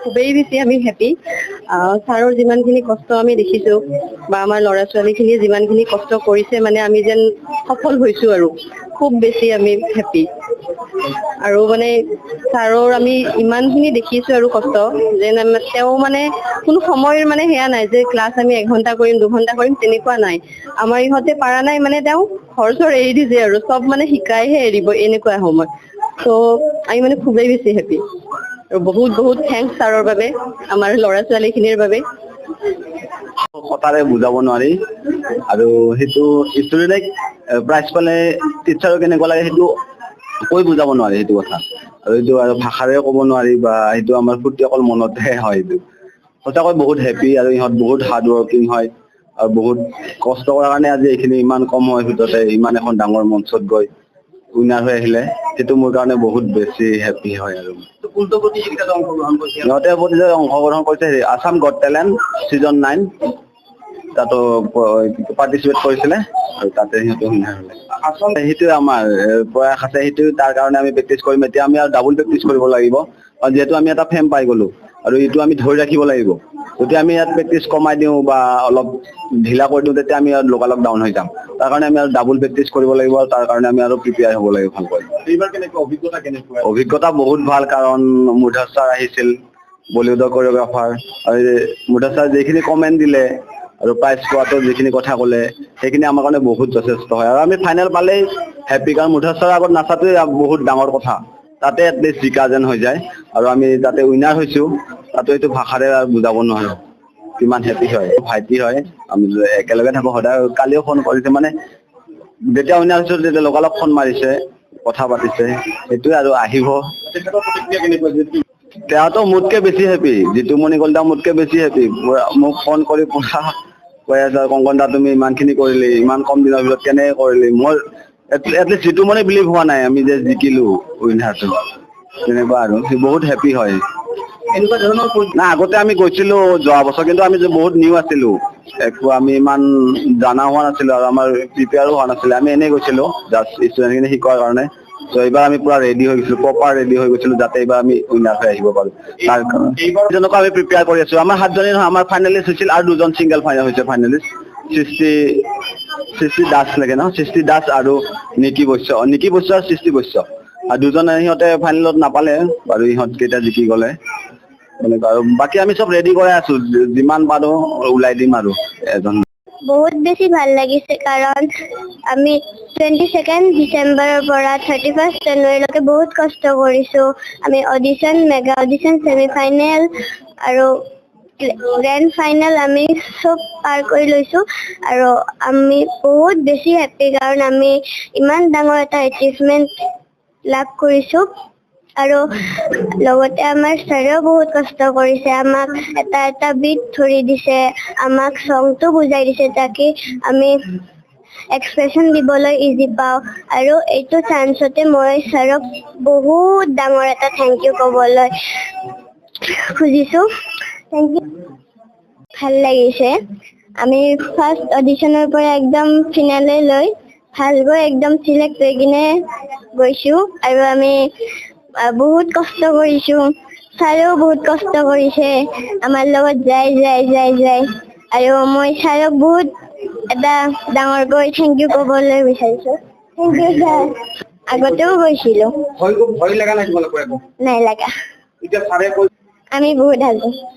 খুবেই বেছি আমি হেপী। ছাৰৰ যিমানখিনি কষ্ট আমি দেখিছোঁ বা আমাৰ ল'ৰা ছোৱালীখিনিয়ে যিমানখিনি কষ্ট কৰিছে মানে আমি যেন সফল হৈছোঁ আৰু খুব বেছি আমি হেপী। আৰু মানে ছাৰৰ আমি ইমানখিনি দেখিছোঁ আৰু কষ্ট যেন তেওঁ মানে কোনো সময়ৰ মানে সেয়া নাই যে ক্লাছ আমি 1 ঘণ্টা কৰিম 2 ঘণ্টা কৰিম তেনেকুৱা নাই। আমাৰ ইহঁতে পাৰা নাই মানে তেওঁ ঘৰ চৰ এৰি দিছে আৰু চব মানে শিকাইহে এৰিব এনেকুৱা সময়। ত' আমি মানে খুবেই বেছি হেপী আৰু বহুত বহুত থেংকছ ছাৰৰ বাবে আমাৰ ল'ৰা ছোৱালীখিনিৰ বাবে। কথাৰে বুজাব নোৱাৰি আৰু সেইটো ষ্টুডেণ্টে প্ৰাইজ পালে টিচাৰৰ কেনেকুৱা লাগে সেইটো কৈ বুজাব নোৱাৰি সেইটো কথা। আৰু এইটো আৰু ভাষাৰে ক'ব নোৱাৰি বা সেইটো আমাৰ ফূৰ্তি অকল মনতহে হয়। এইটো সঁচাকৈ বহুত হেপী আৰু ইহঁত বহুত হাৰ্ড ৱৰ্কিং হয় আৰু বহুত কষ্ট কৰাৰ কাৰণে আজি এইখিনি ইমান কম সময়ৰ ভিতৰতে ইমান এখন ডাঙৰ মঞ্চত গৈ উইনাৰ হৈ আহিলে সেইটো মোৰ কাৰণে বহুত বেছি হেপী হয়। আৰু সিহঁতে অংশগ্ৰহণ কৰিছে আছাম গট টেলেণ্ট ছিজন 9 তাতো পাৰ্টিচিপেট কৰিছিলে আৰু তাতে সিহঁতে উইনাৰ হ'লে। সেইটোৱে আমাৰ প্ৰয়াস আছে, সেইটো তাৰ কাৰণে আমি প্ৰেক্টিচ কৰিম। এতিয়া আমি আৰু ডাবুল প্ৰেক্টিচ কৰিব লাগিব কাৰণ যিহেতু আমি এটা ফেম পাই গ'লো আৰু এইটো আমি ধৰি ৰাখিব লাগিব। যদি আমি ইয়াত প্ৰেক্টিচ কমাই দিওঁ বা অলপ ঢিলা কৰি দিওঁ তেতিয়া আমি লগালগ ডাউন হৈ যাম। তাৰ কাৰণে আমি আৰু ডাবুল প্ৰেক্টিচ কৰিব লাগিব আৰু তাৰ কাৰণে আমি আৰু প্ৰিপেয়াৰ হ'ব লাগিব ভালকৈ। এইবাৰ কেনেকুৱা অভিজ্ঞতা কেনেকুৱা? অভিজ্ঞতা বহুত ভাল কাৰণ মুৰ্ধা ছাৰ আহিছিল, বলিউডৰ কোৰিঅ'গ্ৰাফাৰ, আৰু মুৰ্ধা ছাৰ যিখিনি কমেণ্ট দিলে আৰু প্ৰাইজ পোৱাটো যিখিনি কথা ক'লে সেইখিনি আমাৰ কাৰণে বহুত যথেষ্ট হয়। আৰু আমি ফাইনেল পালেই হেপী কাৰণ মুৰ্ধা ছাৰৰ আগত নাচাটোৱে বহুত ডাঙৰ কথা। তাতে এটলিষ্ট জিকা যেন হৈ যায় আৰু আমি তাতে উইনাৰ হৈছোঁ তাতো এইটো ভাষাৰে বুজাব নোৱাৰো কিমান হেপী হয়। ভাইটি হয়, আমি একেলগে থাকো সদায়। কালিও ফোন কৰিছে মানে যেতিয়া উইনাৰ হৈছোঁ তেতিয়া লগালগ ফোন মাৰিছে, কথা পাতিছে সেইটোৱে আৰু আহিব। তেওঁতো মোতকে বেছি হেপী, জিতুমণি কলিতা মোতকে বেছি হেপী। মোক ফোন কৰি পুৰা কৈ আছে কংকন দা তুমি ইমানখিনি কৰিলি ইমান কম দিনৰ ভিতৰত কেনেকে কৰিলি। মই এটলিষ্ট জিতুমণি বিলিভ হোৱা নাই আমি যে জিকিলো উইনাৰটো তেনেকুৱা আৰু সি বহুত হেপী হয়। এনেকুৱা ধৰণৰ না আগতে আমি গৈছিলো যোৱা বছৰ কিন্তু আমি বহুত নিউ আছিলো, একো আমি ইমান জানা হোৱা নাছিলো আৰু আমাৰ প্ৰিপেয়াৰো হোৱা নাছিলে। আমি এনেই গৈছিলো জাষ্ট ষ্টুডেণ্টখিনি শিকোৱাৰ কাৰণে। ত' এইবাৰ আমি পুৰা ৰেডি হৈ গৈছিলো, প্ৰপাৰ ৰেডি হৈ গৈছিলো যাতে এইবাৰ আমি উইনাৰ হৈ আহিব পাৰো। তাৰ কাৰণে যেনেকুৱা আমি প্ৰিপেয়াৰ কৰি আছো। আমাৰ 7জনেই নহয়, আমাৰ ফাইনেলিষ্ট হৈছিল আৰু 2জন ছিংগল ফাইনেল হৈছে ফাইনেলিষ্ট। সৃষ্টি দাস লাগে ন, সৃষ্টি দাস আৰু নিকি বৈশ্য আৰু সৃষ্টি বৈশ্য আৰু 2জনে সিহঁতে ফাইনেলত নাপালে বাৰু, ইহঁত কেইটা জিকি গ'লে তেনেকুৱা। আৰু বাকী আমি চব ৰেডি কৰাই আছো, যিমান পাৰো ওলাই দিম আৰু এজন। বহুত বেছি ভাল লাগিছে কাৰণ আমি 22 ডিচেম্বৰৰ পৰা 31 জানুৱাৰীলৈকে বহুত কষ্ট কৰিছোঁ। আমি audition, mega audition, semi final আৰু গ্ৰেণ্ড ফাইনেল আমি চব পাৰ কৰি লৈছোঁ আৰু আমি বহুত বেছি হেপ্পী কাৰণ আমি ইমান ডাঙৰ এটা এচিভমেণ্ট লাভ কৰিছোঁ। আৰু লগতে আমাৰ ছাৰেও বহুত কষ্ট কৰিছে, আমাক এটা এটা বিট ধৰি দিছে, আমাক চংটো বুজাই দিছে তাকে আমি এক্সপ্ৰেছন দিবলৈ ইজি পাওঁ। আৰু এইটো চান্সতে মই ছাৰক বহুত ডাঙৰ এটা থেংক ইউ ক'বলৈ খুজিছোঁ। Thank you. ভাল লাগিছে, আমি ফাৰ্ষ্ট অডিশ্যনৰ পৰা একদম ফিনালেলৈ ভালকৈ একদম চিলেক্ট হৈ কিনে গৈছোঁ আৰু আমি বহুত কষ্ট কৰিছোঁ। ছাৰেও বহুত কষ্ট কৰিছে আমাৰ লগত যায় আৰু মই ছাৰক বহুত এটা ডাঙৰকৈ থেংক ইউ ক'বলৈ বিচাৰিছোঁ। Thank you sir. আগতেও গৈছিলোঁ। ভয় লগা নাই তোমালোকৰ একো? নাই লগা। এতিয়া ছাৰে কৈ আমি বহুত ভাল পাইছোঁ।